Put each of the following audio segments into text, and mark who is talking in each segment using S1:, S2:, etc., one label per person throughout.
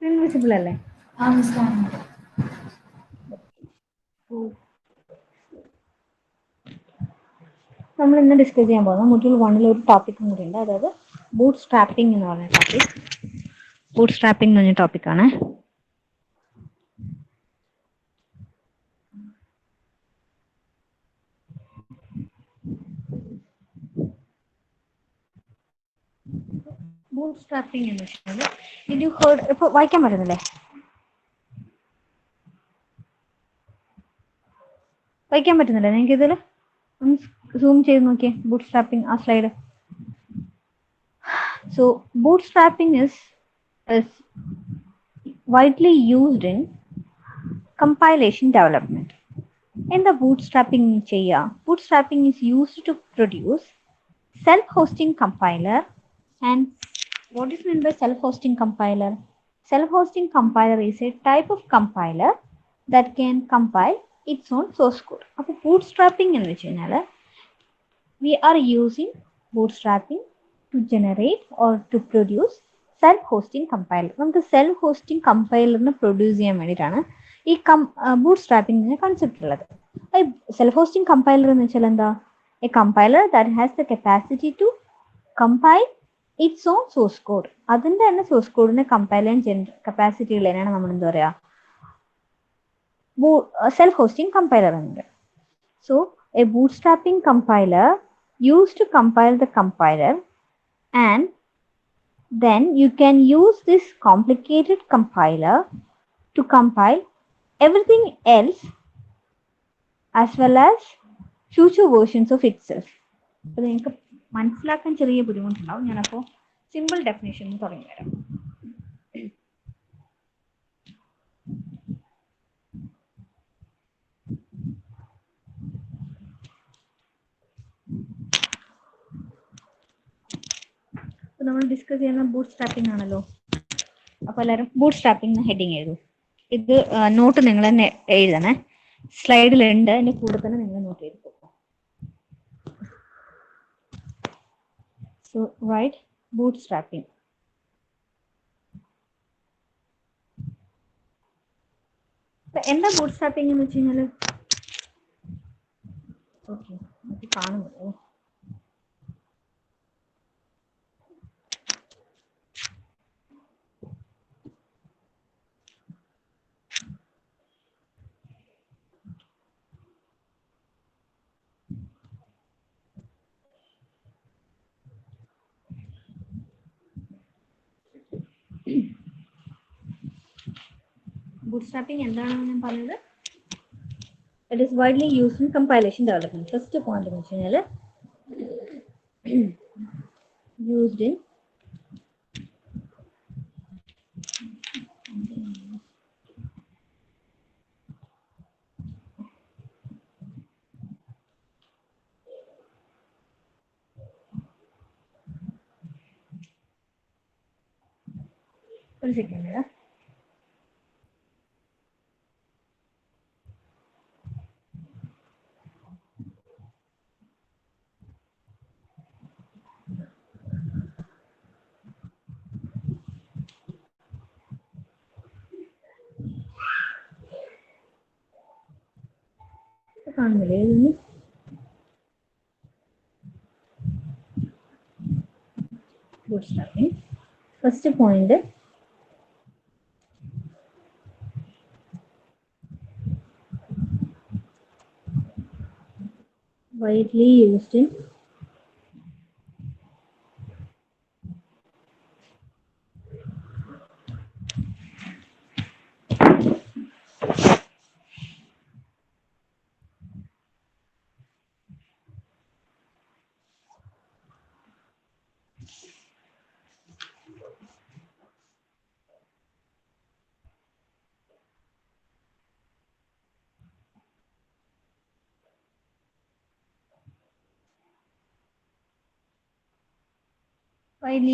S1: Invisible അല്ലേ? നമ്മൾ ഇന്ന് ഡിസ്കസ് ചെയ്യാൻ പോകുന്ന മൊഡ്യൂൾ 1 ഒരു ടോപ്പിക്കും കൂടി ഉണ്ട്, അതായത് ബൂട്ട് സ്ട്രാപ്പിംഗ് എന്ന് പറഞ്ഞ ടോപ്പിക്. ബൂട്ട് സ്ട്രാപ്പിംഗ് എന്ന് പറഞ്ഞ ടോപ്പിക്കാണ്. ബൂട്ട് സ്ട്രാപ്പിംഗ് എന്ന് വെച്ചാൽ ഇത് ഇപ്പൊ വായിക്കാൻ പറ്റുന്നില്ലേ? വായിക്കാൻ പറ്റുന്നില്ലേ നിങ്ങൾക്ക്? ഇതിൽ ഒന്ന് സൂം ചെയ്ത് നോക്കിയേ ബൂട്ട് സ്ട്രാപ്പിംഗ് ആ slide. So bootstrapping is widely used in compilation development. എന്താ bootstrapping ചെയ്യുക? Bootstrapping is used to produce self-hosting compiler. And what is meant by self-hosting compiler? Self-hosting compiler is a type of compiler that can compile its own source code. അപ്പോൾ bootstrapping എന്ന് വെച്ച് കഴിഞ്ഞാൽ we are using bootstrapping to generate or to produce self-hosting compiler. നമുക്ക് self-hosting compiler produce ചെയ്യാൻ വേണ്ടിയിട്ടാണ് ഈ bootstrapping concept ഉള്ളത്. Self-hosting compiler എന്ന് വെച്ചാൽ എന്താ? A compiler that has the capacity to compile its own source code. അതിന്റെ തന്നെ സോഴ്സ് കോഡിനെ കമ്പൈൽ ചെയ്യാൻ കപ്പാസിറ്റി ഉള്ളതിനാണ് നമ്മൾ എന്താ പറയുക? സെൽഫ്-ഹോസ്റ്റിംഗ് കമ്പൈലർ എന്നത്. So a bootstrapping compiler used to compile the compiler, and then you can use this complicated compiler to compile everything else as well as future versions of itself. അപ്പോൾ നിങ്ങൾക്ക് മനസ്സിലാക്കാൻ ചെറിയ ബുദ്ധിമുട്ടുണ്ടാവും. ഞാനപ്പോൾ സിമ്പിൾ ഡെഫിനേഷൻ തുടങ്ങി തരാം. നമ്മൾ ഡിസ്കസ് ചെയ്യുന്ന ബൂട്ട് സ്ട്രാപ്പിംഗ് ആണല്ലോ. അപ്പോൾ എല്ലാവരും ബൂട്ട് സ്ട്രാപ്പിംഗ് ഹെഡിങ് എഴുതും. ഇത് നോട്ട് നിങ്ങൾ തന്നെ എഴുതണേ. സ്ലൈഡിലുണ്ട്, അതിന്റെ കൂടെ തന്നെ നിങ്ങൾ നോട്ട് ചെയ്തു. So write bootstrapping. എന്താ bootstrapping എന്ന് വെച്ച് കഴിഞ്ഞാൽ ഓക്കെ നമുക്ക് കാണുമല്ലോ. bootstrapping എന്താണെന്ന് ഞാൻ പറഞ്ഞത്, it is widely used in compilation development. First point എന്ന് വെച്ച് കഴിഞ്ഞാൽ used in ഒരു സെക്കൻഡ്. കാണുന്നില്ലേ ഇതിന്? bootstrapping first point widely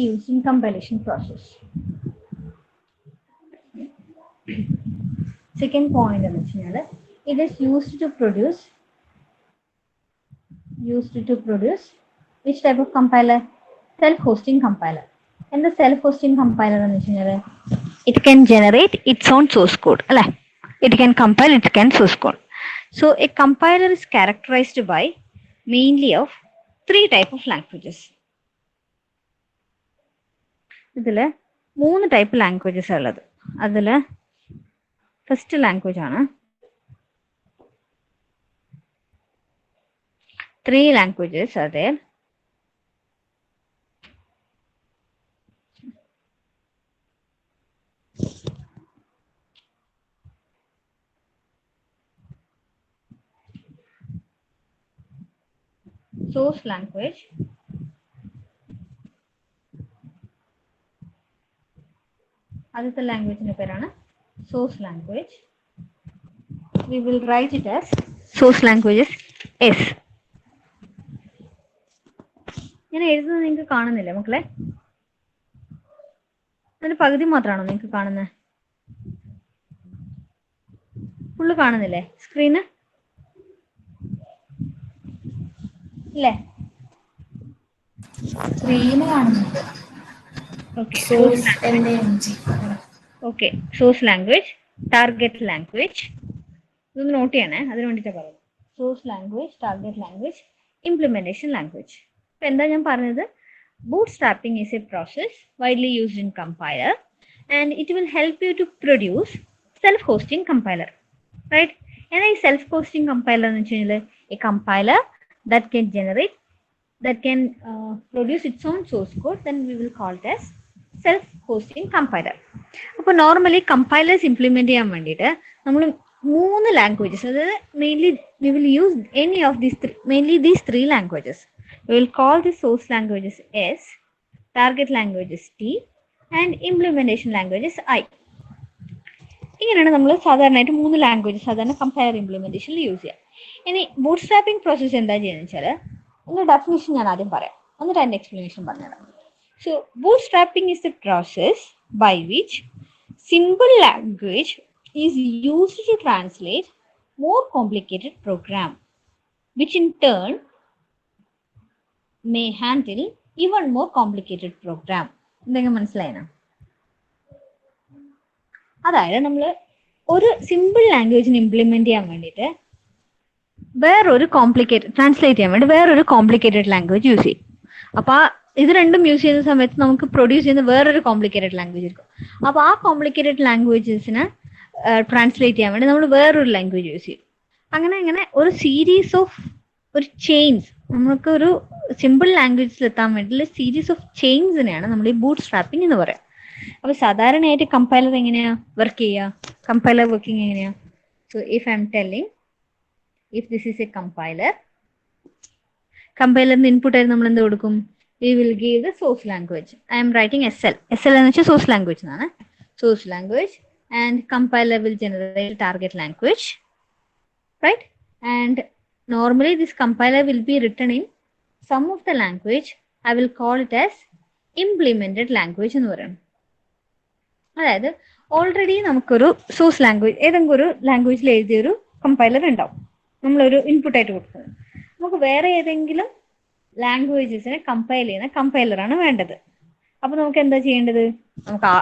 S1: used in compilation process. Second point എന്ന് വെച്ചാൽ it is used to produce which type of compiler? Self-hosting compiler. എന്താ self-hosting compiler എന്ന് വെച്ച് കഴിഞ്ഞാൽ it can generate its own source code. It can compile, it can source code. So a compiler is characterized by mainly of three type of languages. ഇതിൽ 3 type languages ഉള്ളത്. അതിൽ first language ആണ് 3 languages are there. Source language, adutha language inde perana source language. We will write it as source languages S. ഞാൻ എഴുതുന്നത് നിങ്ങൾക്ക് കാണുന്നില്ല മക്കളെ? അതിന്റെ പകുതി മാത്രമാണോ നിങ്ങൾക്ക് കാണുന്നത്? ഫുള്ള് കാണുന്നില്ലേ സ്ക്രീന്? ഇല്ലേ?
S2: സ്ക്രീന് കാണുന്നുണ്ട്.
S1: Okay, source language, target language, ഇതൊന്ന് നോട്ട് ചെയ്യണേ, അതിന് വേണ്ടിയിട്ടാണ് പറയുന്നത്. Source language, target language, implementation language. ഇപ്പം എന്താ ഞാൻ പറഞ്ഞത്? bootstrapping is a process widely used in compiler and it will help you to produce self-hosting compiler, right? And a self-hosting compiler is a compiler that can generate, that can produce its own source code, then we will call it as self-hosting compiler. So normally compilers implement cheyan vendite nammal 3 languages, mainly we will use any of these mainly these 3 languages. We will call the source languages S, target languages T, and implementation languages I. ഇങ്ങനെയാണ് നമ്മൾ സാധാരണയായിട്ട് 3 languages സാധാരണ compare ഇംപ്ലിമെന്റേഷനിൽ use ചെയ്യുക. ഇനി bootstrapping process എന്താ ചെയ്യുന്നത് വെച്ചാൽ അതിന്റെ ഡെഫിനിഷൻ ഞാൻ ആദ്യം പറയാം, എന്നിട്ട് അതിന്റെ എക്സ്പ്ലനേഷൻ പറഞ്ഞുതരാം. So bootstrapping is the process by which simple language is used to translate more complicated program which in turn may handle even more complicated program. എന്തെങ്കിലും മനസ്സിലായിനാ? അതായത് നമ്മൾ ഒരു സിമ്പിൾ ലാംഗ്വേജിന് ഇംപ്ലിമെന്റ് ചെയ്യാൻ വേണ്ടിയിട്ട് വേറൊരു കോംപ്ലിക്കേറ്റഡ് ട്രാൻസ്ലേറ്റ് ചെയ്യാൻ വേണ്ടി വേറൊരു കോംപ്ലിക്കേറ്റഡ് ലാംഗ്വേജ് യൂസ് ചെയ്യും. അപ്പൊ ഇത് രണ്ടും യൂസ് ചെയ്യുന്ന സമയത്ത് നമുക്ക് പ്രൊഡ്യൂസ് ചെയ്യുന്ന വേറൊരു കോംപ്ലിക്കേറ്റഡ് ലാംഗ്വേജ് இருக்கும். അപ്പൊ ആ കോംപ്ലിക്കേറ്റഡ് ലാംഗ്വേജസിനെ ട്രാൻസ്ലേറ്റ് ചെയ്യാൻ വേണ്ടി നമ്മൾ വേറൊരു ലാംഗ്വേജ് യൂസ് ചെയ്യും. അങ്ങനെ ഒരു സീരീസ് ഓഫ് ഒരു ചെയിൻസ്, നമുക്ക് ഒരു സിമ്പിൾ ലാംഗ്വേജിൽ എത്താൻ വേണ്ടി സീരീസ് ഓഫ് ചെയിൻസിനെയാണ് നമ്മൾ ഈ ബൂട്ട് സ്ട്രാപ്പിംഗ് എന്ന് പറയാം. അപ്പൊ സാധാരണയായിട്ട് കമ്പൈലർ എങ്ങനെയാ വർക്ക് ചെയ്യുക? കമ്പൈലർ വർക്കിംഗ് എങ്ങനെയാ? So if I'm telling, if this is a compiler, കമ്പൈലറിന്റെ ഇൻപുട്ട് ആയിട്ട് നമ്മൾ എന്ത് കൊടുക്കും? We will give the source language. I'm writing S L എന്ന് വെച്ചാൽ സോഴ്സ് ലാംഗ്വേജ് എന്നാണ്. Source language and compiler will generate target language, right? And normally this compiler will be written in some of the language. I will call it as implemented language എന്ന് പറയും. അതായത് already നമുക്കൊരു source language ഏതെങ്കിലും ഒരു ലാംഗ്വേജിൽ എഴുതിയൊരു compiler ഉണ്ടാവും, നമ്മളൊരു input ആയിട്ട് കൊടുക്കുന്നത്. നമുക്ക് വേറെ ഏതെങ്കിലും ലാംഗ്വേജസിനെ കമ്പൈൽ ചെയ്യുന്ന കമ്പൈലറാണ് വേണ്ടത്. അപ്പൊ നമുക്ക് എന്താ ചെയ്യേണ്ടത്? നമുക്ക്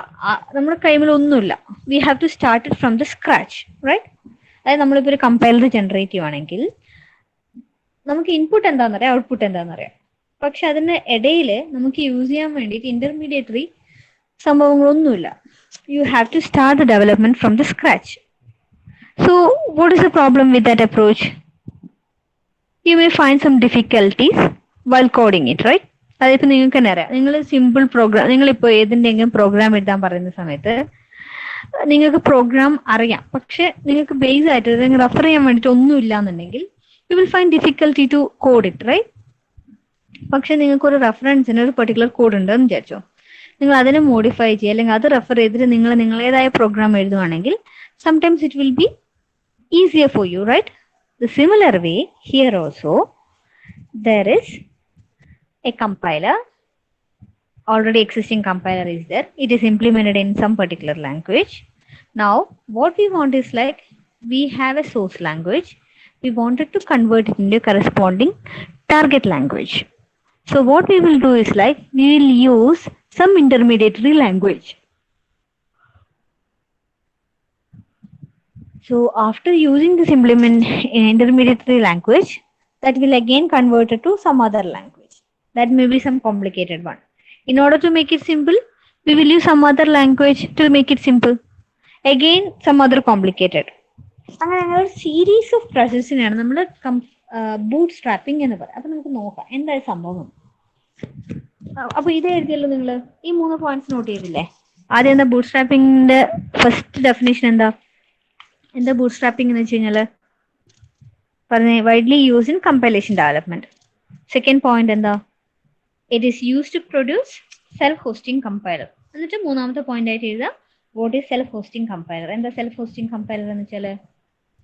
S1: നമ്മുടെ കൈമിൽ ഒന്നുമില്ല, we have to start it from the scratch, right? അതായത് നമ്മളിപ്പോൾ ഒരു കമ്പൈലർ ജനറേറ്റ് ചെയ്യുവാണെങ്കിൽ നമുക്ക് ഇൻപുട്ട് എന്താണെന്നറിയാം, ഔട്ട്പുട്ട് എന്താണെന്നറിയാം. പക്ഷെ അതിന് ഇടയിൽ നമുക്ക് യൂസ് ചെയ്യാൻ വേണ്ടിയിട്ട് ഇന്റർമീഡിയറ്ററി സംഭവങ്ങളൊന്നുമില്ല. You have to start the development from the scratch. So what is the problem with that approach? You may find some difficulties while coding it, right? അതിപ്പോൾ നിങ്ങൾക്ക് തന്നെ അറിയാം, നിങ്ങൾ സിമ്പിൾ പ്രോഗ്രാം, നിങ്ങളിപ്പോൾ ഏതിൻ്റെങ്കിലും പ്രോഗ്രാം എഴുതാൻ പറയുന്ന സമയത്ത് നിങ്ങൾക്ക് പ്രോഗ്രാം അറിയാം, പക്ഷെ നിങ്ങൾക്ക് ബേസ് ആയിട്ട് നിങ്ങൾ റെഫർ ചെയ്യാൻ വേണ്ടിയിട്ട് ഒന്നും ഇല്ല എന്നുണ്ടെങ്കിൽ you will find difficulty to code it, right? പക്ഷെ നിങ്ങൾക്ക് ഒരു റെഫറൻസിന് ഒരു പെർട്ടിക്കുലർ കോഡ് ഉണ്ടെന്ന് വിചാരിച്ചോ, നിങ്ങൾ അതിനെ മോഡിഫൈ ചെയ്യുക അല്ലെങ്കിൽ അത് റെഫർ ചെയ്തിട്ട് നിങ്ങൾ നിങ്ങളേതായ programme എഴുതുവാണെങ്കിൽ sometimes it will be easier for you, right? The similar way here also there is a compiler, already existing compiler is there, it is implemented in some particular language. Now what we want is like we have a source language, we wanted to convert it into corresponding target language. So what we will do is like we will use some intermediary language. So after using this implement in intermediary language, that will again convert it to some other language. That may be some complicated one. In order to make it simple, we will use some other language to make it simple. Again, some other complicated. അങ്ങനെ ഞങ്ങൾ ഒരു series of പ്രോസസ്സിനാണ് നമ്മൾ boot strapping എന്ന് പറയുന്നത്. അപ്പൊ നമുക്ക് നോക്കാം എന്താ സംഭവം. അപ്പൊ ഇത് എഴുതിയല്ലോ നിങ്ങൾ, ഈ 3 പോയിന്റ്സ് നോട്ട് ചെയ്തില്ലേ? ആദ്യം എന്താ ബൂട്ട് സ്ട്രാപ്പിംഗിന്റെ ഫസ്റ്റ് ഡെഫിനേഷൻ എന്താ? എന്താ ബൂട്ട് സ്ട്രാപ്പിംഗ് എന്ന് വെച്ച് കഴിഞ്ഞാല് പറഞ്ഞ widely use in compilation development. Second point എന്താ? It is use to produce self hosting compiler. എന്നിട്ട് മൂന്നാമത്തെ പോയിന്റ് ആയിട്ട് എഴുതുക what is self hosting compiler. എന്താ സെൽഫ് ഹോസ്റ്റിംഗ് കമ്പൈലർ എന്ന് വെച്ചാൽ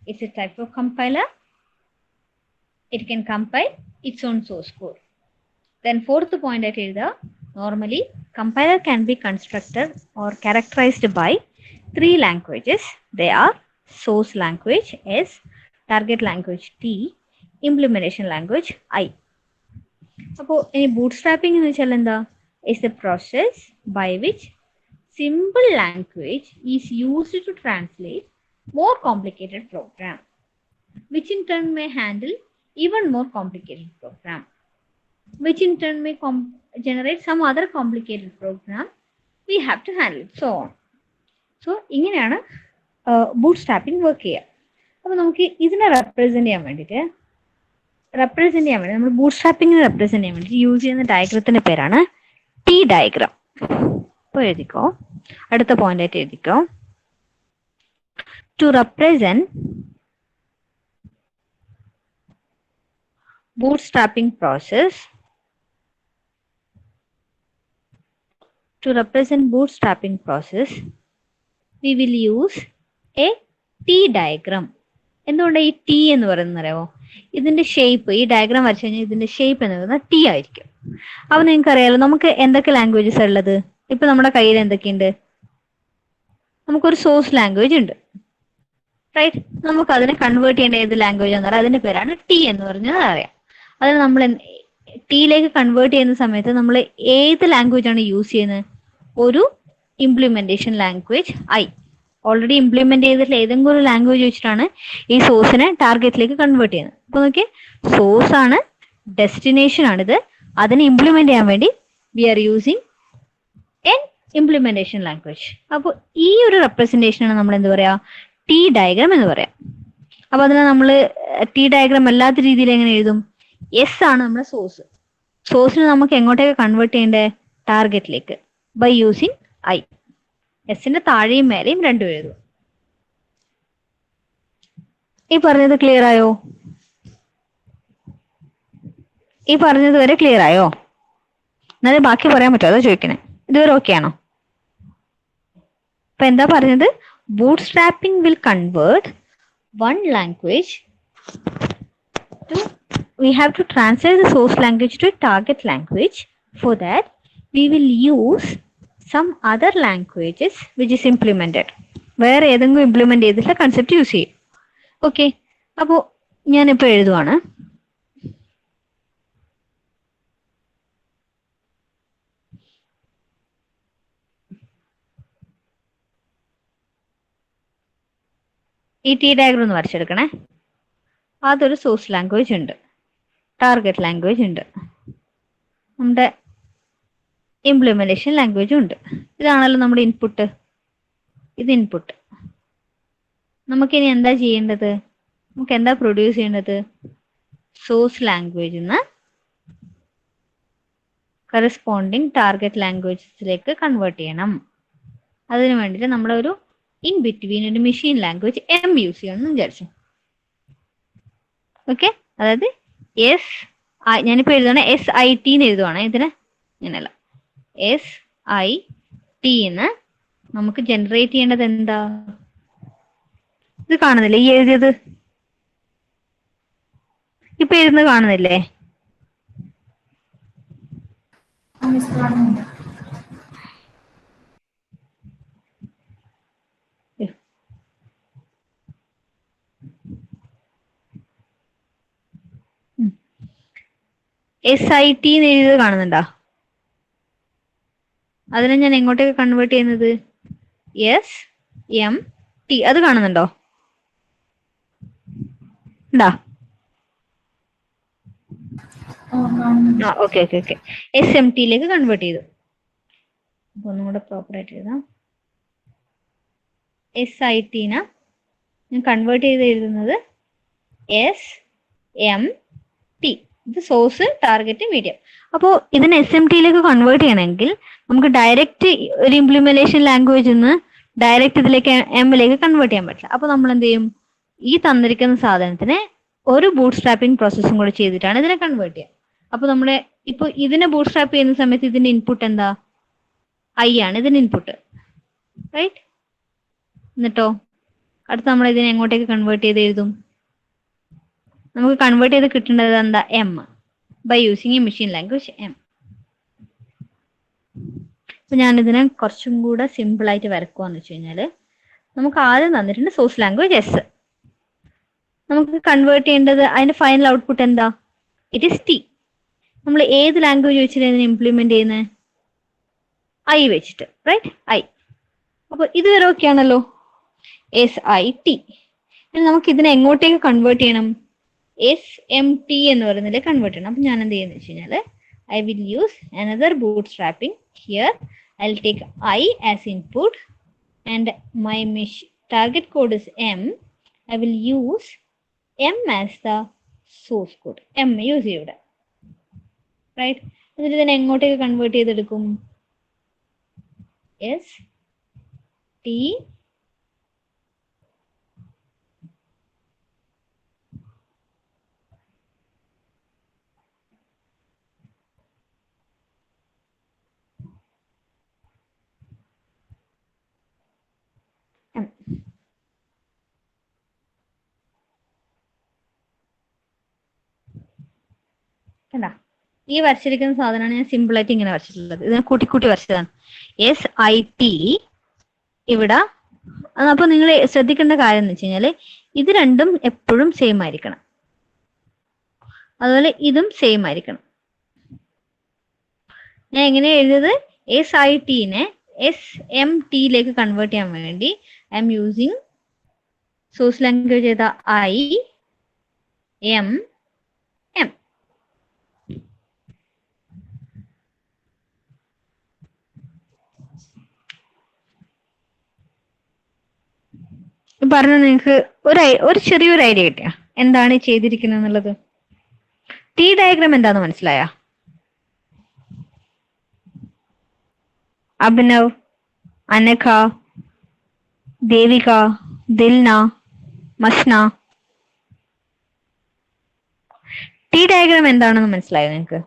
S1: it's a type of compiler. It can compile its own source code. Then fourth point ആയിട്ട് എഴുതുക normally compiler can be constructed or characterized by 3 languages. They are source language S, target language T, implementation language I. അപ്പോൾ ഇനി boot strapping എന്ന് വെച്ചാൽ എന്താ? It's a process by which simple language is used to translate more complicated program which in turn may handle even more complicated program which in turn may generate some other complicated program we have to handle it, so on. So ഇങ്ങനെയാണ് boot strapping work ചെയ്യുക. അപ്പോൾ നമുക്ക് ഇതിനെ represent ചെയ്യാൻ വേണ്ടി നമ്മൾ boot സ്ട്രാപ്പിംഗിനെ represent ചെയ്യാൻ വേണ്ടി യൂസ് ചെയ്യുന്ന ഡയഗ്രത്തിന്റെ പേരാണ് ടി ഡയഗ്രാം. അപ്പോൾ എഴുതിക്കോ, അടുത്ത പോയിന്റ് ആയിട്ട് എഴുതിക്കോ. To represent bootstrapping process, to represent bootstrapping process we will use a T diagram. എന്തുകൊണ്ടാണ് ഈ ടി എന്ന് പറയുന്നത് അറിയാമോ? ഇതിന്റെ ഷേപ്പ്, ഈ ഡയഗ്രാം വരച്ചു കഴിഞ്ഞാൽ ഇതിന്റെ ഷേപ്പ് എന്ന് പറയുന്നത് ടി ആയിരിക്കും. അപ്പൊ നിങ്ങൾക്ക് അറിയാലോ നമുക്ക് എന്തൊക്കെ ലാംഗ്വേജസ് ഉള്ളത്. ഇപ്പൊ നമ്മുടെ കയ്യിൽ എന്തൊക്കെയുണ്ട്? നമുക്കൊരു സോഴ്സ് ലാംഗ്വേജ് ഉണ്ട്, റൈറ്റ്? നമുക്ക് അതിനെ കൺവേർട്ട് ചെയ്യേണ്ട ഏത് ലാംഗ്വേജ് എന്ന് പറയാം, അതിന്റെ പേരാണ് ടി എന്ന് പറഞ്ഞത് അറിയാം. അതിന് നമ്മൾ ടിയിലേക്ക് കൺവേർട്ട് ചെയ്യുന്ന സമയത്ത് നമ്മൾ ഏത് ലാംഗ്വേജ് ആണ് യൂസ് ചെയ്യുന്നത്? ഒരു implementation language I. Already implement ചെയ്തിട്ടുള്ള ഏതെങ്കിലും ഒരു ലാംഗ്വേജ് വെച്ചിട്ടാണ് ഈ സോഴ്സിനെ ടാർഗറ്റിലേക്ക് കൺവേർട്ട് ചെയ്യുന്നത്. അപ്പൊ നോക്കിയേ, സോഴ്സ് ആണ്, ഡെസ്റ്റിനേഷൻ ആണിത്. അതിനെ ഇംപ്ലിമെന്റ് ചെയ്യാൻ വേണ്ടി we are using an implementation language. അപ്പോൾ ഈ ഒരു റെപ്രസെന്റേഷനാണ് നമ്മൾ എന്ത് പറയാ? ടി ഡയഗ്രാം എന്ന് പറയാം. അപ്പൊ അതിനെ നമ്മൾ ടി ഡയഗ്രാം അല്ലാത്ത രീതിയിൽ എങ്ങനെ എഴുതും? എസ് ആണ് നമ്മുടെ സോഴ്സ്. സോഴ്സിന് നമുക്ക് എങ്ങോട്ടേക്ക് കൺവേർട്ട് ചെയ്യേണ്ടേ? ടാർഗറ്റിലേക്ക്, ബൈ യൂസിങ് ഐ. എസിന്റെ താഴെയും മേലെയും രണ്ടും എഴുതും. ഈ പറഞ്ഞത് ക്ലിയർ ആയോ? ഈ പറഞ്ഞത് വരെ ക്ലിയർ ആയോ? എന്നാലും ബാക്കി പറയാൻ പറ്റുമോ? അതോ ചോദിക്കണേ? ഇതുവരെ ഓക്കെ ആണോ? അപ്പൊ എന്താ പറഞ്ഞത്? Bootstrapping will convert one language to we have to translate the source language to a target language. For that we will use some other languages which is implemented. വേറെ ഏതെങ്കിലും ഇംപ്ലിമെന്റ് ചെയ്തിട്ടുള്ള concept use ചെയ്യും. Okay, അപ്പോൾ ഞാനിപ്പോൾ എഴുതുവാണ്. ഈ T diagram ഒന്ന് വരച്ചെടുക്കണേ. അതൊരു source language ഉണ്ട്, ടാർഗറ്റ് ലാംഗ്വേജ് ഉണ്ട്, നമ്മുടെ ഇംപ്ലിമെന്റേഷൻ ലാംഗ്വേജും ഉണ്ട്. ഇതാണല്ലോ നമ്മുടെ ഇൻപുട്ട്. ഇത് ഇൻപുട്ട്. നമുക്കിനി എന്താ ചെയ്യേണ്ടത്? നമുക്ക് എന്താ പ്രൊഡ്യൂസ് ചെയ്യേണ്ടത്? സോഴ്സ് ലാംഗ്വേജിന്ന് കറസ്പോണ്ടിങ് ടാർഗറ്റ് ലാംഗ്വേജസിലേക്ക് കൺവേർട്ട് ചെയ്യണം. അതിനു വേണ്ടിയിട്ട് നമ്മളൊരു ഇൻ ബിറ്റ്വീൻ ഒരു മെഷീൻ ലാംഗ്വേജ് എം യൂസ് ചെയ്യണമെന്ന് വിചാരിച്ചു. ഓക്കെ, അതായത് എസ് ഐ, ഞാനിപ്പോൾ എഴുതുകയാണ് എസ് ഐ ടി എന്ന് എഴുതുവാണ്. ഇതിന് ഇങ്ങനെയല്ല, എസ് ഐ ടി എന്ന് നമുക്ക് ജനറേറ്റ് ചെയ്യേണ്ടത് എന്താ? ഇത് കാണുന്നില്ലേ ഈ എഴുതിയത്? ഇപ്പൊ എഴുതുന്നത് കാണുന്നില്ലേ? എസ് ഐ ടി എന്ന് എഴുതിയത് കാണുന്നുണ്ടോ? അതിനെ ഞാൻ എങ്ങോട്ടേക്ക് കൺവേർട്ട് ചെയ്യുന്നത്? S M T. അത് കാണുന്നുണ്ടോ? ഉണ്ടാ? Okay okay okay. SMT convert ചെയ്തു. അപ്പൊ ഒന്നും കൂടെ പ്രോപ്പർ ആയിട്ട് എഴുതാം. SIT ഞാൻ കൺവേർട്ട് ചെയ്ത് എഴുതുന്നത് SMT. ഇത് സോഴ്സ്, ടാർഗറ്റ്, മീഡിയം. അപ്പോൾ ഇതിനെ SMT കൺവേർട്ട് ചെയ്യണമെങ്കിൽ നമുക്ക് ഡയറക്റ്റ് ഒരു ഇംപ്ലിമെന്റേഷൻ ലാംഗ്വേജ് നിന്ന് ഡയറക്റ്റ് ഇതിലേക്ക് M കൺവേർട്ട് ചെയ്യാൻ പറ്റില്ല. അപ്പൊ നമ്മൾ എന്ത് ചെയ്യും? ഈ തന്നിരിക്കുന്ന സാധനത്തിനെ ഒരു ബൂട്ട് സ്ട്രാപ്പിംഗ് പ്രോസസ്സും കൂടെ ചെയ്തിട്ടാണ് ഇതിനെ കൺവേർട്ട് ചെയ്യുക. അപ്പൊ നമ്മളെ ഇപ്പൊ ഇതിനെ ബൂട്ട് സ്ട്രാപ്പ് ചെയ്യുന്ന സമയത്ത് ഇതിന്റെ ഇൻപുട്ട് എന്താ? I ആണ് ഇതിന്റെ ഇൻപുട്ട്, റൈറ്റ്? എന്നിട്ടോ അടുത്ത് നമ്മൾ ഇതിനെ എങ്ങോട്ടേക്ക് കൺവേർട്ട് ചെയ്ത് എഴുതും? നമുക്ക് കൺവേർട്ട് ചെയ്ത് കിട്ടേണ്ടത് എന്താ? M, by using a machine language M. അപ്പൊ ഞാനിതിനെ കുറച്ചും കൂടെ സിമ്പിൾ ആയിട്ട് വരക്കുവാന്ന് വെച്ച് കഴിഞ്ഞാല്, നമുക്ക് ആദ്യം തന്നിട്ടുണ്ട് സോഴ്സ് ലാംഗ്വേജ് S. നമുക്ക് കൺവേർട്ട് ചെയ്യേണ്ടത് അതിന്റെ ഫൈനൽ ഔട്ട്പുട്ട് എന്താ? It is T. നമ്മൾ ഏത് ലാംഗ്വേജ് വെച്ചിട്ട് ഇതിനെ ഇംപ്ലിമെന്റ് ചെയ്യുന്നത്? I വെച്ചിട്ട്, റൈറ്റ്? I. അപ്പൊ ഇതുവരെ ഓക്കെ ആണല്ലോ, SIT. ഇനി നമുക്ക് ഇതിനെ എങ്ങോട്ടേക്ക് കൺവേർട്ട് ചെയ്യണം? SMT എന്ന് പറയുന്നതിലേക്ക് കൺവേർട്ട് ചെയ്യണം. അപ്പൊ ഞാൻ എന്ത് ചെയ്യുന്നത് വെച്ച് കഴിഞ്ഞാല്, I will use another bootstrapping here. I'll take I as input and my target code is M. I will use M as the source code. M use ചെയ്യൂടെ, റൈറ്റ്? എന്നിട്ട് ഇതിനെ എങ്ങോട്ടേക്ക് കൺവേർട്ട് ചെയ്തെടുക്കും? ST M. കണ്ടാ? ഈ വരച്ചിരിക്കുന്ന സാധനമാണ് ഞാൻ simple ആയിട്ട് ഇങ്ങനെ വരച്ചിട്ടുള്ളത്. ഇതിനെ കൂട്ടി കൂട്ടി വരച്ചതാണ്. SIT ഇവിടെ. അപ്പൊ നിങ്ങൾ ശ്രദ്ധിക്കേണ്ട കാര്യം എന്ന് വെച്ച് കഴിഞ്ഞാല്, ഇത് രണ്ടും എപ്പോഴും സെയിം ആയിരിക്കണം. അതുപോലെ ഇതും സെയിം ആയിരിക്കണം. ഞാൻ എങ്ങനെ എഴുതിയത്? SIT-നെ SMT കൺവേർട്ട് ചെയ്യാൻ വേണ്ടി I M using source language ചെയ്ത I, M, M. പറഞ്ഞു നിങ്ങൾക്ക് ഒരു ചെറിയൊരു ഐഡിയ കിട്ടിയ എന്താണ് ചെയ്തിരിക്കുന്നത് എന്നുള്ളത്? T ഡയഗ്രാം എന്താന്ന് മനസ്സിലായ? അഭിനവ്, അനഘ, ദേവിക, ദിൽന, മസ്ന, T ഡയഗ്രാം എന്താണെന്ന് മനസ്സിലായോ നിങ്ങൾക്ക്?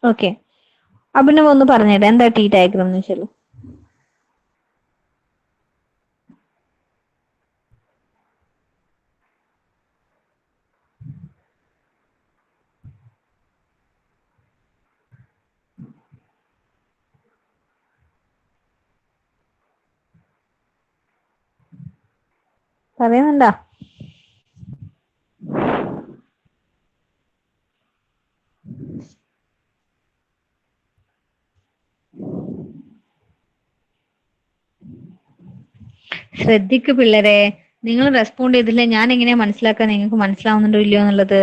S1: ഓക്കെ, അഭിനവ് ഒന്ന് പറഞ്ഞേട്ടെ എന്താ T ഡയഗ്രാം എന്ന് വെച്ചാൽ? പറയുന്നുണ്ടാ? ശ്രദ്ധിക്കു പിള്ളേരെ, നിങ്ങൾ റെസ്പോണ്ട് ചെയ്തില്ല. ഞാൻ എങ്ങനെയാ മനസ്സിലാക്കാൻ നിങ്ങൾക്ക് മനസ്സിലാവുന്നുണ്ടോ ഇല്ലയോ എന്നുള്ളത്?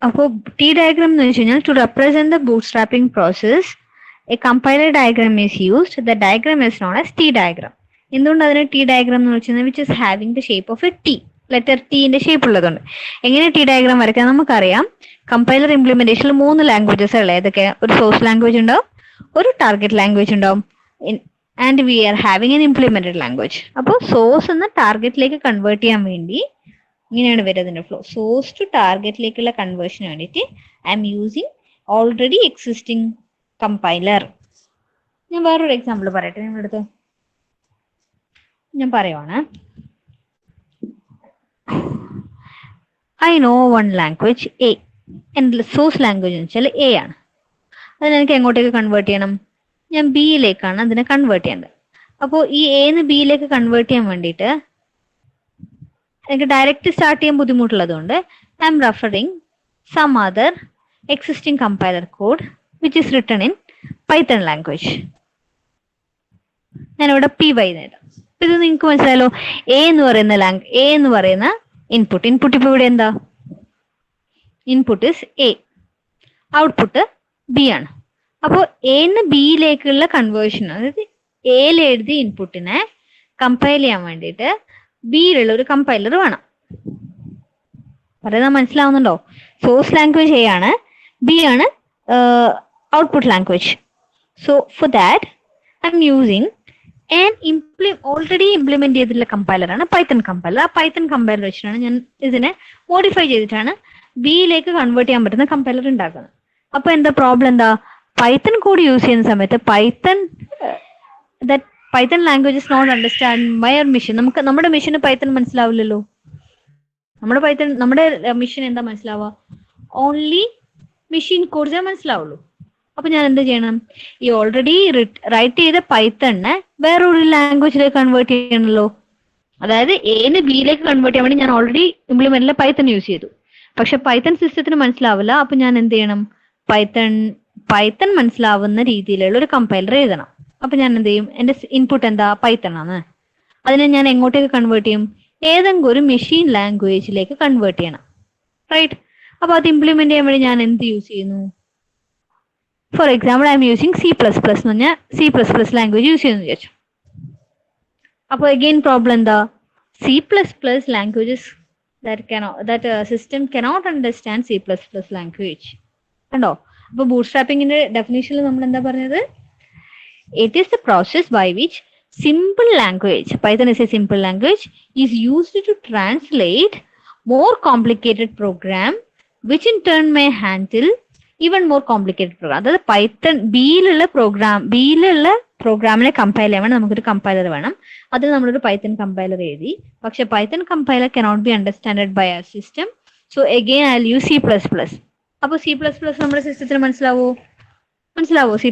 S1: അപ്പോൾ T ഡയഗ്രാം എന്ന് വെച്ച് കഴിഞ്ഞാൽ, to represent the bootstrapping process a compiler diagram is used. The diagram is known as T diagram. എന്തുകൊണ്ട് അതിന് T ഡയഗ്രാം എന്ന് വെച്ചാൽ, which is having the shape of a T, letter Tന്റെ ഷേപ്പ് ഉള്ളതുകൊണ്ട്. എങ്ങനെ T ഡയഗ്രാം വരയ്ക്കാൻ നമുക്കറിയാം. Compiler ഇംപ്ലിമെന്റേഷനിൽ 3 languages ഉള്ളത്. ഏതൊക്കെ? ഒരു സോഴ്സ് ലാംഗ്വേജ് ഉണ്ടാവും, ഒരു ടാർഗറ്റ് ലാംഗ്വേജ് ഉണ്ടാവും, and we are having N implemented language. അപ്പോൾ സോഴ്സ് എന്ന് ടാർഗറ്റിലേക്ക് കൺവേർട്ട് ചെയ്യാൻ വേണ്ടി ഇങ്ങനെയാണ് വരുന്നതിന്റെ ഫ്ലോ. സോഴ്സ് ടു ടാർഗറ്റിലേക്കുള്ള കൺവേർഷന് വേണ്ടിയിട്ട് I M using already existing compiler. ഞാൻ വേറൊരു എക്സാമ്പിൾ പറയട്ടെ നിങ്ങളുടെ അടുത്ത്. ഞാൻ പറയുവാണ്, I know one language A. എൻ്റെ സോഴ്സ് ലാംഗ്വേജ് എന്ന് വെച്ചാൽ എ ആണ്. അതിനെനിക്ക് എങ്ങോട്ടേക്ക് കൺവേർട്ട് ചെയ്യണം? ഞാൻ ബിയിലേക്കാണ് അതിനെ കൺവേർട്ട് ചെയ്യേണ്ടത്. അപ്പോൾ ഈ എന്ന് ബിയിലേക്ക് കൺവേർട്ട് ചെയ്യാൻ വേണ്ടിയിട്ട് എനിക്ക് ഡയറക്റ്റ് സ്റ്റാർട്ട് ചെയ്യാൻ ബുദ്ധിമുട്ടുള്ളതുകൊണ്ട് I'm referring some other existing compiler code which is written in Python language. ഞാനിവിടെ പി വൈ നേടാം. ഇത് നിങ്ങൾക്ക് മനസ്സിലായല്ലോ. എ എന്ന് പറയുന്ന ഇൻപുട്ട് ഇപ്പൊ ഇവിടെ എന്താ? Input is A, output B ആണ്. അപ്പോൾ എന്ന് ബിയിലേക്കുള്ള കൺവേർഷൻ, അതായത് എയിൽ എഴുതിയ ഇൻപുട്ടിനെ കമ്പൈൽ ചെയ്യാൻ വേണ്ടിയിട്ട് ബിയിലുള്ള ഒരു കമ്പൈലർ വേണം. പറയുന്നത് മനസ്സിലാവുന്നുണ്ടോ? സോഴ്സ് ലാംഗ്വേജ് എ ആണ്, ബി ആണ് output language. So four that I M using already implement ചെയ്തിട്ടുള്ള കമ്പൈലറാണ് പൈത്തൺ കമ്പൈലർ. ആ പൈത്തൺ കമ്പൈലർ വെച്ചിട്ടാണ് ഞാൻ ഇതിനെ മോഡിഫൈ ചെയ്തിട്ടാണ് ബിയിലേക്ക് കൺവേർട്ട് ചെയ്യാൻ പറ്റുന്ന കമ്പൈലർ ഉണ്ടാക്കുന്നത്. അപ്പൊ എന്താ പ്രോബ്ലം? എന്താ? പൈത്തൺ കോഡ് യൂസ് ചെയ്യുന്ന സമയത്ത് Python language is not understand by our machine. നമ്മുടെ മെഷീന് പൈത്തൺ മനസ്സിലാവില്ലല്ലോ. നമ്മുടെ മെഷീൻ എന്താ മനസ്സിലാവുക? ഓൺലി മെഷീൻ കോഡ്സേ മനസ്സിലാവുള്ളൂ. അപ്പൊ ഞാൻ എന്ത് ചെയ്യണം? ഈ ഓൾറെഡി റൈറ്റ് ചെയ്ത പൈത്തണിനെ വേറൊരു ലാംഗ്വേജിലേക്ക് കൺവേർട്ട് ചെയ്യണമല്ലോ. അതായത് എന്ന് ബിയിലേക്ക് കൺവേർട്ട് ചെയ്യാൻ വേണ്ടി ഞാൻ ഓൾറെഡി ഇംപ്ലിമെന്റിൽ പൈത്തൺ യൂസ് ചെയ്തു. പക്ഷെ പൈത്തൺ സിസ്റ്റത്തിന് മനസ്സിലാവില്ല. അപ്പൊ ഞാൻ എന്ത് ചെയ്യണം? പൈത്തൺ മനസ്സിലാവുന്ന രീതിയിലുള്ള ഒരു കമ്പൈലർ എഴുതണം. അപ്പൊ ഞാൻ എന്ത് ചെയ്യും? എന്റെ ഇൻപുട്ട് എന്താ? പൈത്തൺ ആണ്. അതിനെ ഞാൻ എങ്ങോട്ടേക്ക് കൺവേർട്ട് ചെയ്യും? ഏതെങ്കിലും ഒരു മെഷീൻ ലാംഗ്വേജിലേക്ക് കൺവേർട്ട് ചെയ്യണം. റൈറ്റ്? അപ്പൊ അത് ഇംപ്ലിമെന്റ് ചെയ്യാൻ വേണ്ടി ഞാൻ എന്ത് യൂസ് ചെയ്യുന്നു? For example I M using C++ എന്ന് പറഞ്ഞാൽ C++ ലാംഗ്വേജ് യൂസ് ചെയ്യുന്നു വിചാരിച്ചു. അപ്പോൾ അഗെയിൻ പ്രോബ്ലം എന്താ? C++ languages that system cannot understand C++ language. കണ്ടോ? അപ്പൊ ബൂട്ട്സ്ട്രാപ്പിംഗിന്റെ ഡെഫിനിഷനിൽ നമ്മൾ എന്താ പറഞ്ഞത്? It is the process by which simple language, Python is a simple language, is used to translate more complicated program, which in turn may handle even more complicated program. അതായത് Python ബിയിലുള്ള പ്രോഗ്രാമിനെ compile ചെയ്യാൻ വേണം നമുക്കൊരു compiler വേണം. അതിന് നമ്മളൊരു Python compiler എഴുതി. പക്ഷെ Python compiler cannot be understood by our system. So again I'll use C++. അപ്പൊ C++ നമ്മുടെ സിസ്റ്റത്തിന് മനസ്സിലാവോ? C++?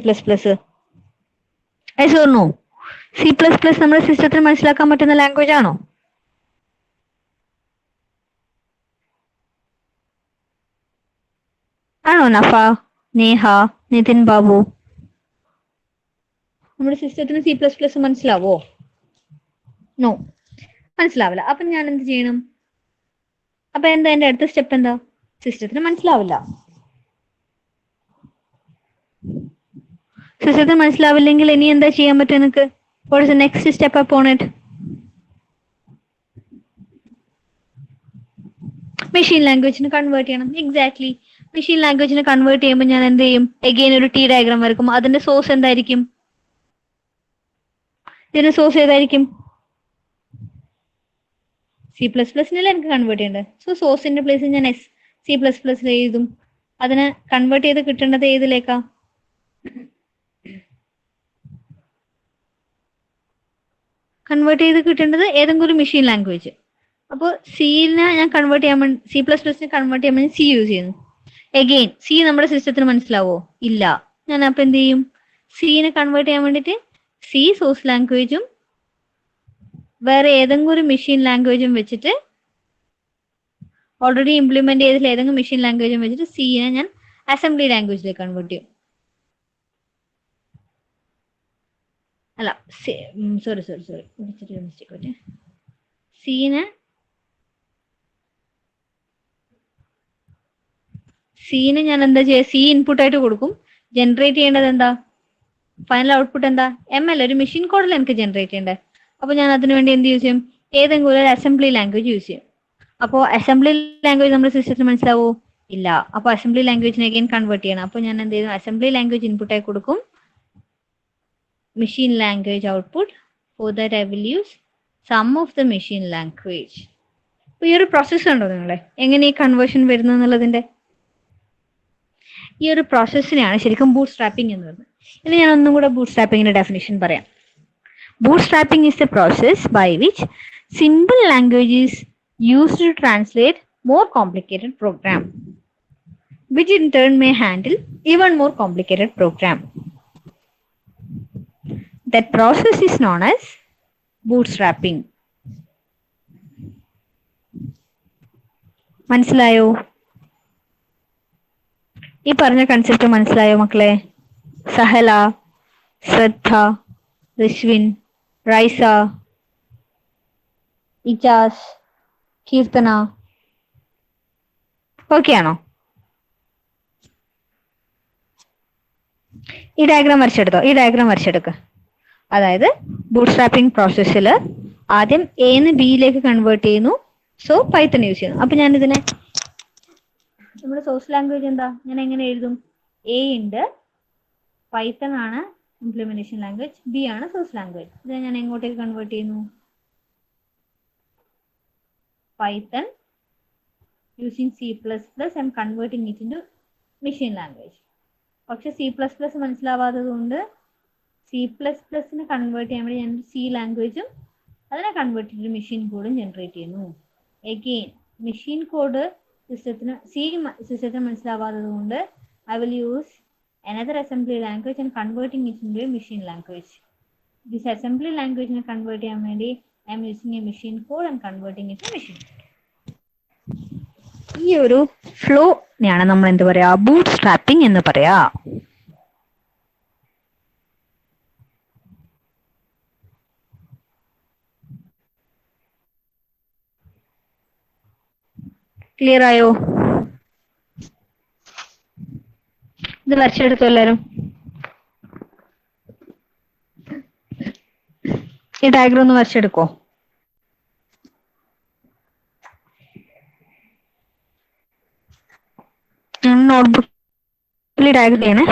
S1: Yes or no? C++ നമ്മുടെ സിസ്റ്റത്തിന് മനസ്സിലാക്കാൻ പറ്റുന്ന ലാംഗ്വേജ് ആണോ? ആണോ നഫ, നേഹ, നിതിൻ ബാബു? നമ്മുടെ സിസ്റ്റത്തിന് C++ മനസ്സിലാവോ? നോ, മനസ്സിലാവില്ല. അപ്പൊ ഞാൻ എന്ത് ചെയ്യണം? അപ്പൊ എന്താ എന്റെ അടുത്ത സ്റ്റെപ്പ്? എന്താ? സിസ്റ്റത്തിന് മനസ്സിലാവില്ല. സിസ്റ്റത്തിന് മനസ്സിലാവില്ലെങ്കിൽ ഇനി എന്താ ചെയ്യാൻ പറ്റും എനിക്ക്? What is the next step upon it? Machine ലാംഗ്വേജിന് കൺവേർട്ട് ചെയ്യണം. എക്സാക്ട്ലി. മെഷീൻ ലാംഗ്വേജിന് കൺവേർട്ട് ചെയ്യുമ്പോൾ ഞാൻ എന്ത് ചെയ്യും? എഗെയിൻ ഒരു T ഡയഗ്രാം വരക്കും. അതിന്റെ സോഴ്സ് എന്തായിരിക്കും? ഇതിന്റെ സോഴ്സ് ഏതായിരിക്കും? C++-നല്ലേ എനിക്ക് കൺവേർട്ട് ചെയ്യേണ്ടത്. സോ സോഴ്സിന്റെ പ്ലേസിൽ ഞാൻ C++ എഴുതും. അതിനെ കൺവേർട്ട് ചെയ്ത് കിട്ടേണ്ടത് ഏതിലേക്കാ? കൺവേർട്ട് ചെയ്ത് കിട്ടേണ്ടത് ഏതെങ്കിലും ഒരു മെഷീൻ ലാംഗ്വേജ്. അപ്പോൾ സിനെ ഞാൻ കൺവേർട്ട് ചെയ്യാൻ വേണ്ടി C++നെ കൺവേർട്ട് ചെയ്യാൻ വേണ്ടി C യൂസ് ചെയ്യുന്നു. എഗെയിൻ C നമ്മുടെ സിസ്റ്റത്തിന് മനസ്സിലാവോ? ഇല്ല. ഞാൻ അപ്പൊ എന്ത് ചെയ്യും? സിനെ കൺവേർട്ട് ചെയ്യാൻ വേണ്ടിട്ട് C സോഴ്സ് ലാംഗ്വേജും വേറെ ഏതെങ്കിലും ഒരു മെഷീൻ ലാംഗ്വേജും വെച്ചിട്ട് ഓൾറെഡി ഇംപ്ലിമെന്റ് ചെയ്തിട്ടുള്ള ഏതെങ്കിലും മെഷീൻ ലാംഗ്വേജും വെച്ചിട്ട് സിനെ ഞാൻ അസംബ്ലി ലാംഗ്വേജിലേക്ക് കൺവേർട്ട് ചെയ്യും. അല്ല, സോറി മിസ്റ്റേക്ക് പറ്റേ. സീന് ഞാൻ എന്താ ചെയ്യുക? C ഇൻപുട്ട് ആയിട്ട് കൊടുക്കും. ജനറേറ്റ് ചെയ്യേണ്ടത് എന്താ? ഫൈനൽ ഔട്ട്പുട്ട് എന്താ? ML, ഒരു മെഷീൻ കോഡിൽ എനിക്ക് ജനറേറ്റ് ചെയ്യേണ്ടത്. അപ്പൊ ഞാൻ അതിനു വേണ്ടി എന്ത് യൂസ് ചെയ്യും? ഏതെങ്കിലും ഒരു അസംബ്ലി ലാംഗ്വേജ് യൂസ് ചെയ്യും. അപ്പോൾ അസംബ്ലി ലാംഗ്വേജ് നമ്മുടെ സിസ്റ്റത്തിന് മനസ്സിലാവോ? ഇല്ല. അപ്പൊ അസംബ്ലി ലാംഗ്വേജിനെ അഗൈൻ കൺവേർട്ട് ചെയ്യണം. അപ്പൊ ഞാൻ എന്ത് ചെയ്യും? അസംബ്ലി ലാംഗ്വേജ് ഇൻപുട്ട് ആയി കൊടുക്കും. Machine language output. For that I will use some of the machine language. അപ്പൊ ഈ ഒരു പ്രോസസ്സ് ഉണ്ടോ നിങ്ങളെ എങ്ങനെ ഈ കൺവേർഷൻ വരുന്നു എന്നുള്ളതിന്റെ? ഈ ഒരു പ്രോസസ്സിനെയാണ് ശരിക്കും ബൂട്ട് സ്ട്രാപ്പിംഗ് എന്ന് പറയുന്നത്. ഇനി ഞാൻ ഒന്നും കൂടെ ബൂട്ട് സ്ട്രാപ്പിംഗിന്റെ ഡെഫിനിഷൻ പറയാം. Boot strapping is the process by which simple language is used to translate more complicated program. which in turn may handle even more complicated program. That process is known as bootstrapping. മനസ്സിലായോ? ഈ പറഞ്ഞ concept മനസ്സിലായോ മക്കളെ? സഹല, ശ്രദ്ധ, റിശ്വിൻ, rhiza, Ijaz, Keerthana, okay ആണോ? ഈ diagram വരച്ചെടുക്ക. അതായത് bootstrapping പ്രോസസ്സിൽ ആദ്യം എന്ന് ബിയിലേക്ക് കൺവേർട്ട് ചെയ്യുന്നു. സോ പൈത്തൺ യൂസ് ചെയ്യുന്നു. അപ്പൊ ഞാൻ ഇതിനെ നമ്മുടെ സോഴ്സ് ലാംഗ്വേജ് എന്താ, ഞാൻ എങ്ങനെ എഴുതും? എ ഉണ്ട്, പൈത്തൺ ആണ് ഇംപ്ലിമെന്റേഷൻ ലാംഗ്വേജ്, ബി ആണ് സോഴ്സ് ലാംഗ്വേജ്. ഇത് ഞാൻ എങ്ങോട്ടേക്ക് കൺവേർട്ട് ചെയ്യുന്നു? Python using C++, I M converting it into machine language. പക്ഷെ C++ മനസ്സിലാവാത്തത് കൊണ്ട് C++നെ കൺവേർട്ട് ചെയ്യാൻ വേണ്ടി ഞാൻ C ലാംഗ്വേജും അതിനെ കൺവേർട്ട് ചെയ്തിട്ട് മെഷീൻ കോഡും ജനറേറ്റ് ചെയ്യുന്നു. എഗെയിൻ മെഷീൻ കോഡ് സിസ്റ്റത്തിന് മനസ്സിലാവാത്തത് കൊണ്ട് I will use another assembly language and converting it into a machine language. This assembly language ne convert ചെയ്യാൻ വേണ്ടി I am using a machine code and converting it to machine. ഈ ഒരു ഫ്ലോനെയാണ് നമ്മൾ എന്ത് പറയാ? ബൂട്ട്സ്ട്രാപ്പിംഗ് എന്ന് പറയാ. ക്ലിയർ ആയോ? ഇത് വരച്ചെടുത്തോ എല്ലാരും? ഈ ഡയഗ്രാം ഒന്ന് വരച്ചെടുക്കോ? നോട്ട്ബുക്കിൽ ഡയഗ്രാം ചെയ്യണേ.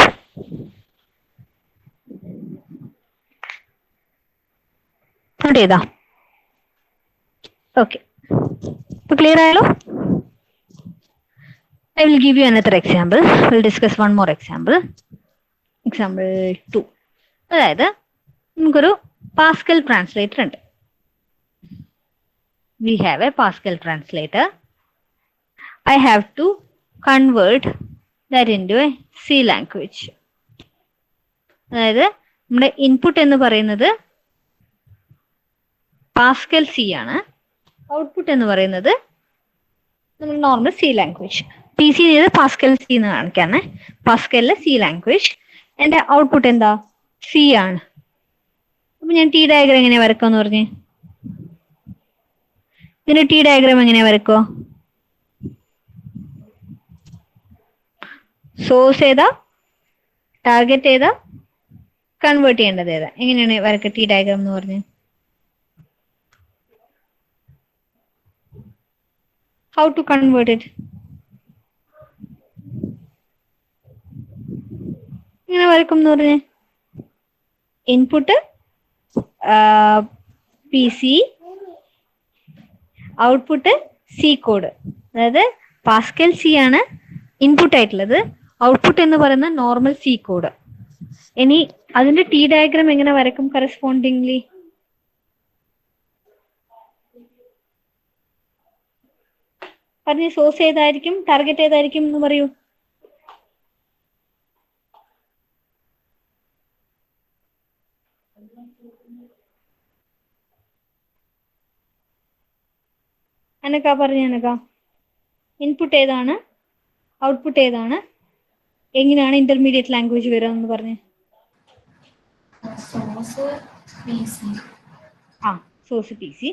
S1: നോട്ട് ചെയ്താ? ഓക്കെ, ഇപ്പൊ ക്ലിയർ ആയാലോ? I will give you another example. We'll discuss one more example. Example 2. അതായത് നമുക്കൊരു പാസ്കൽ ട്രാൻസ്ലേറ്റർ ഉണ്ട്. We have a Pascal translator. I have to convert that into a C language. അതായത് നമ്മുടെ input എന്ന് പറയുന്നത് Pascal C ആണ്, output എന്ന് പറയുന്നത് നമ്മൾ normal C language. P C ചെയ്ത് പാസ്കൽ സി എന്ന് കാണിക്കാണ്. പാസ്കലിലെ സി ലാംഗ്വേജ്. എന്റെ ഔട്ട്പുട്ട് എന്താ? സി ആണ്. അപ്പൊ ഞാൻ ടി ഡയഗ്രാം എങ്ങനെയാ വരക്കാന്ന് പറഞ്ഞേ? ഇതിന്റെ ടി ഡയഗ്രാം എങ്ങനെയാ വരക്കോ? സോഴ്സ് ഏതാ, ടാർഗറ്റ് ഏതാ, കൺവേർട്ട് ചെയ്യേണ്ടത് ഏതാ? എങ്ങനെയാണ് വരക്ക ടി ഡയഗ്രാം എന്ന് പറഞ്ഞ്? How to convert it? ഇങ്ങനെ വരക്കും എന്ന് പറഞ്ഞ് input P C, output C code. അതായത് പാസ്കൽ സി ആണ് ഇൻപുട്ട് ആയിട്ടുള്ളത്, ഔട്ട്പുട്ട് എന്ന് പറയുന്നത് നോർമൽ സി കോഡ്. ഇനി അതിന്റെ ടി ഡയഗ്രാം എങ്ങനെ വരക്കും കറസ്പോണ്ടിങ്ലി? പറഞ്ഞ സോഴ്സ് ഏതായിരിക്കും, ടാർഗറ്റ് ഏതായിരിക്കും എന്ന് പറയൂ. അനക്ക പറഞ്ഞ അനക്ക, ഇൻപുട്ട് ഏതാണ്, ഔട്ട്പുട്ട് ഏതാണ്, എങ്ങനെയാണ് ഇന്റർമീഡിയറ്റ് ലാംഗ്വേജ് വരിക എന്ന് പറഞ്ഞ്? ആ, സോഴ്സ് പി സി,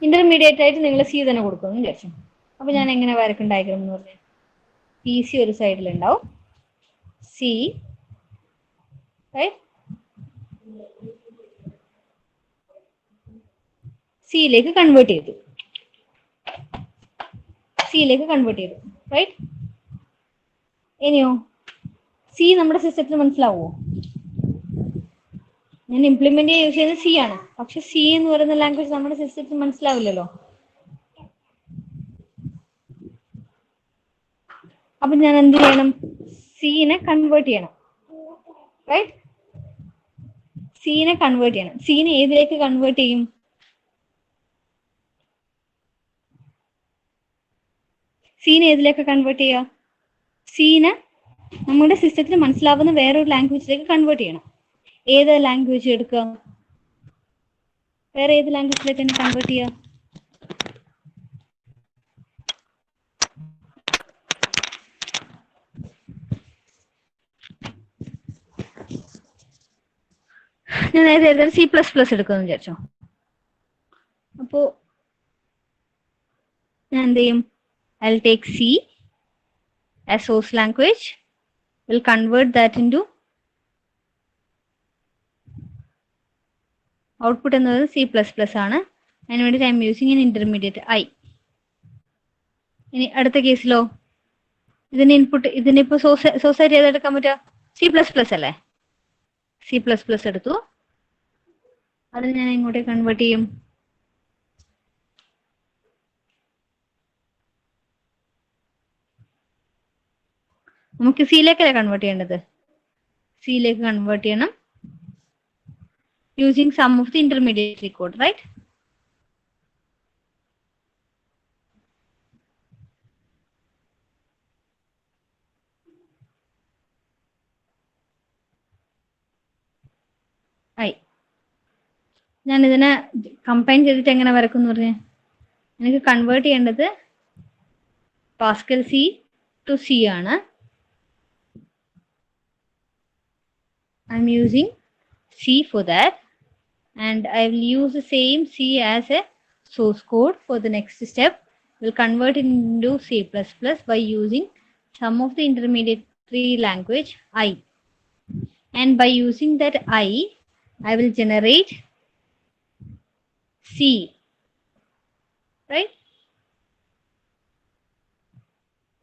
S1: ഇന്റർമീഡിയറ്റ് ആയിട്ട് നിങ്ങൾ സി തന്നെ കൊടുക്കുന്നു വിചാരിച്ചു. അപ്പൊ ഞാൻ എങ്ങനെ വരക്കും ഡയഗ്രാം എന്ന് പറഞ്ഞത്? പി സി ഒരു സൈഡിൽ ഉണ്ടാവും, സി സിയിലേക്ക് കൺവേർട്ട് ചെയ്തു, റൈറ്റ്? ഇനിയോ സി നമ്മുടെ സിസ്റ്റത്തിന് മനസ്സിലാവുമോ? ഞാൻ ഇംപ്ലിമെന്റ് യൂസ് ചെയ്യുന്നത് സി ആണ്, പക്ഷെ സി എന്ന് പറയുന്ന ലാംഗ്വേജ് നമ്മുടെ സിസ്റ്റത്തിന് മനസ്സിലാവില്ലല്ലോ. അപ്പൊ ഞാൻ എന്ത് ചെയ്യണം? സിനെ കൺവേർട്ട് ചെയ്യണം, റൈറ്റ്? സീനെ കൺവേർട്ട് ചെയ്യണം. സീനെ ഏതിലേക്ക് കൺവേർട്ട് ചെയ്യും? സീനെ ഏതിലേക്ക് കൺവേർട്ട് ചെയ്യുക? സീനെ നമ്മുടെ സിസ്റ്റത്തിന് മനസ്സിലാവുന്ന വേറൊരു ലാംഗ്വേജിലേക്ക് കൺവേർട്ട് ചെയ്യണം. ഏത് ലാംഗ്വേജ് എടുക്കുക? വേറെ ഏത് ലാംഗ്വേജിലേക്ക് തന്നെ കൺവേർട്ട് ചെയ്യുക? ഞാൻ നേരത്തെ എഴുതാൻ C++ എടുക്കുമെന്ന് വിചാരിച്ചോ. അപ്പോ ഞാൻ എന്ത് ചെയ്യും? I'll take C as source language, will convert that into output എന്നത് C++ ആണ്. അതിന് വേണ്ടിയിട്ട് I'm using an intermediate I. ഇനി അടുത്ത കേസിലോ ഇതിന് ഇൻപുട്ട് ഇതിനിപ്പോ സോഴ്സായിട്ട് ഏതെടുക്കാൻ പറ്റുക? C++ അല്ലേ? C++ എടുത്തു. അത് ഞാൻ ഇങ്ങോട്ടേക്ക് കൺവേർട്ട് ചെയ്യും. നമുക്ക് സിയിലേക്കല്ലേ കൺവേർട്ട് ചെയ്യേണ്ടത്? സിയിലേക്ക് കൺവേർട്ട് ചെയ്യണം using some of the intermediate code, right? ആയി. ഞാൻ ഇതിനെ കമ്പൈൻ ചെയ്തിട്ട് എങ്ങനെ വരക്കും എന്ന് പറഞ്ഞേ, എനിക്ക് കൺവേർട്ട് ചെയ്യേണ്ടത് പാസ്കൽ സി ടു സി ആണ്. I M using C for that, and I will use the same C as a source code for the next step. We'll convert it into C++ by using some of the intermediary language I, and by using that I will generate C, right?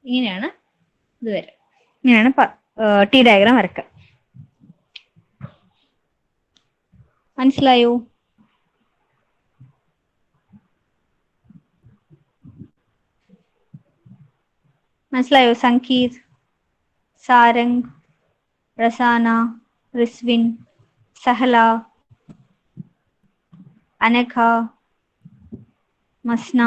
S1: ഇങ്ങനെയാണ് ഇത് വരെ. ഇങ്ങനെയാണ് T diagram വരക്കുക. മനസ്സിലായോ? മനസ്സിലായോ? സംഗീത്, സാരംഗ്, റസാന, റിസ്വിൻ, സഹല, അനഘ, മസ്ന,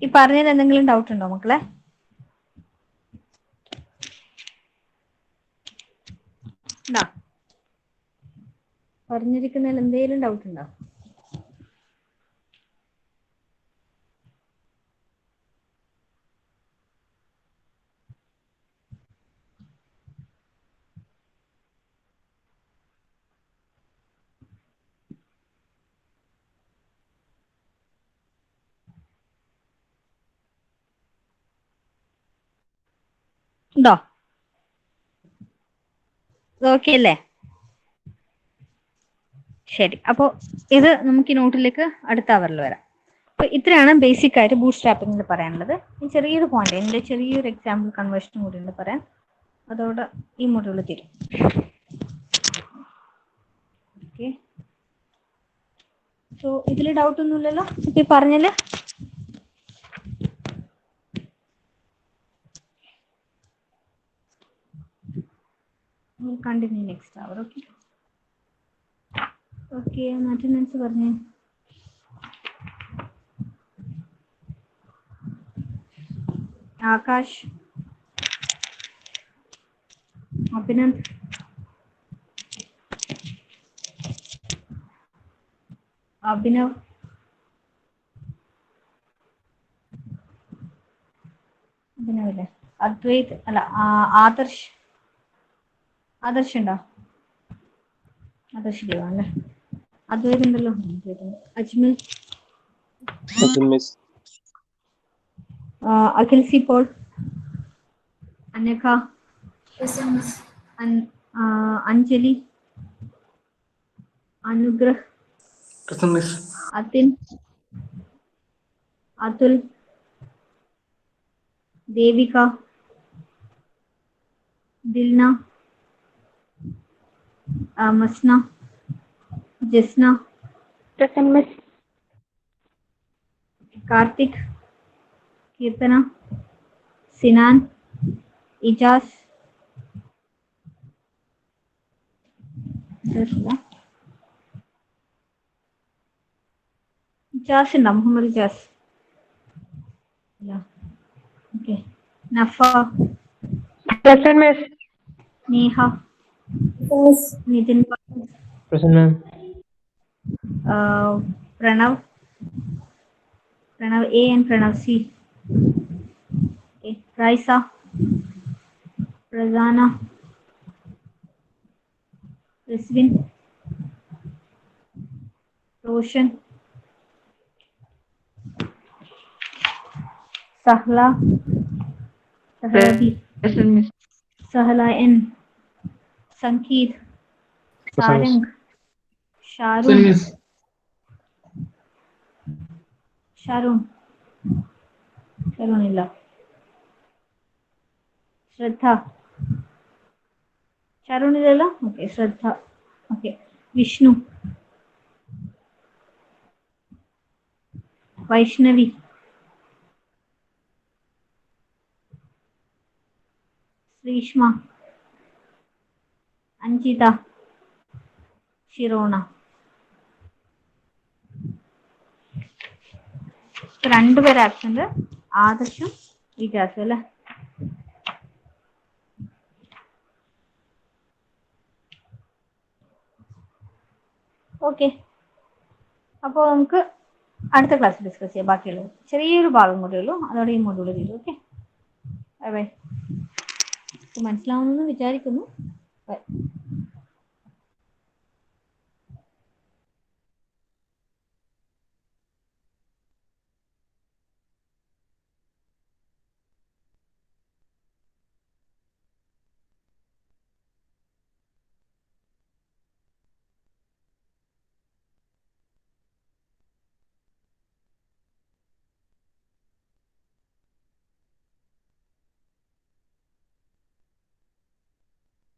S1: ഈ പറഞ്ഞതിൽ എന്തെങ്കിലും ഡൗട്ട് ഉണ്ടോ മക്കളെ? പറഞ്ഞിരിക്കുന്നതിൽ എന്തെങ്കിലും ഡൗട്ട് ഉണ്ടോ? ഉണ്ടോ? ഓക്കെ അല്ലേ? ശരി, അപ്പോൾ ഇത് നമുക്ക് ഈ നോട്ടിലേക്ക് അടുത്ത അവറിൽ വരാം. അപ്പൊ ഇത്രയാണ് ബേസിക് ആയിട്ട് ബൂട്ട് സ്ട്രാപ്പിംഗിൽ പറയാനുള്ളത്. ചെറിയൊരു പോയിന്റ്, എൻ്റെ ചെറിയൊരു എക്സാമ്പിൾ കൺവേർഷനും കൂടി ഉണ്ട് പറയാൻ. അതോടെ ഈ മൊഡ്യൂൾ തീരും. ഓക്കെ, സോ ഇതിൽ ഡൗട്ട് ഒന്നുമില്ലല്ലോ ഇപ്പൊ പറഞ്ഞില്ല? കണ്ടിന്യൂ നെക്സ്റ്റ് അവർ. ഓക്കെ ഓക്കെ, അറ്റൻഡൻസ് പറഞ്ഞേ. ആകാശ്, അഭിനന്ദ്, അഭിനവ്, അഭിനവല്ലേ? അദ്വൈത് അല്ല, ആദർശ്. ആദർശ് ഉണ്ടോ? ആദർശ് അല്ലേ? അദ്വൈത് ഉണ്ടല്ലോ. അജ്മൽ, അഖിൽ സി പോൾ, അനഘ, അഞ്ജലി, അനുഗ്രഹ്, അതിൻ, അതുൽ, ദേവിക, ദിൽന, മസ്ന, ജസ്ന, കാർത്തിക്, കീർത്തന, സിനാൻ, ഇജാസ്, ജാസ് ഉണ്ടോ? മുഹമ്മദ് ജാസ് ഇല്ല. Okay. Nafa,
S2: Present, miss.
S1: Neeha,
S3: Yes.
S1: Nithin,
S2: Present, ma'am.
S1: Pranav, Pranav A and Pranav C. Raisa, Prasana, Rizwin, Roshan, Sahla, Sahalabi,
S2: Present, miss.
S1: Sahala N, Samkeeth, Sarang, Sharoon, Sharoon Sharoon ഇല്ല. ശ്രദ്ധ, ഷാരൂൺ ഇല്ലല്ലോ. ഓക്കെ, ശ്രദ്ധ. ഓക്കെ, വിഷ്ണു, വൈഷ്ണവി, ശ്രീഷ്മ, അഞ്ജിത, ഷിറോണ. രണ്ടുപേര് ആബ്സെന്റ്, ആദർശും വികാസും അല്ലേ. ഓക്കെ, അപ്പോൾ നമുക്ക് അടുത്ത ക്ലാസ്സിൽ ഡിസ്കസ് ചെയ്യാം ബാക്കിയുള്ളത്. ചെറിയൊരു ഭാഗം കൂടെ ഉള്ളൂ, അതോടെ ഈ മൊഡ്യൂൾ തീരും. Okay, bye bye. മനസ്സിലാവുമെന്ന് വിചാരിക്കുന്നു. ബൈ.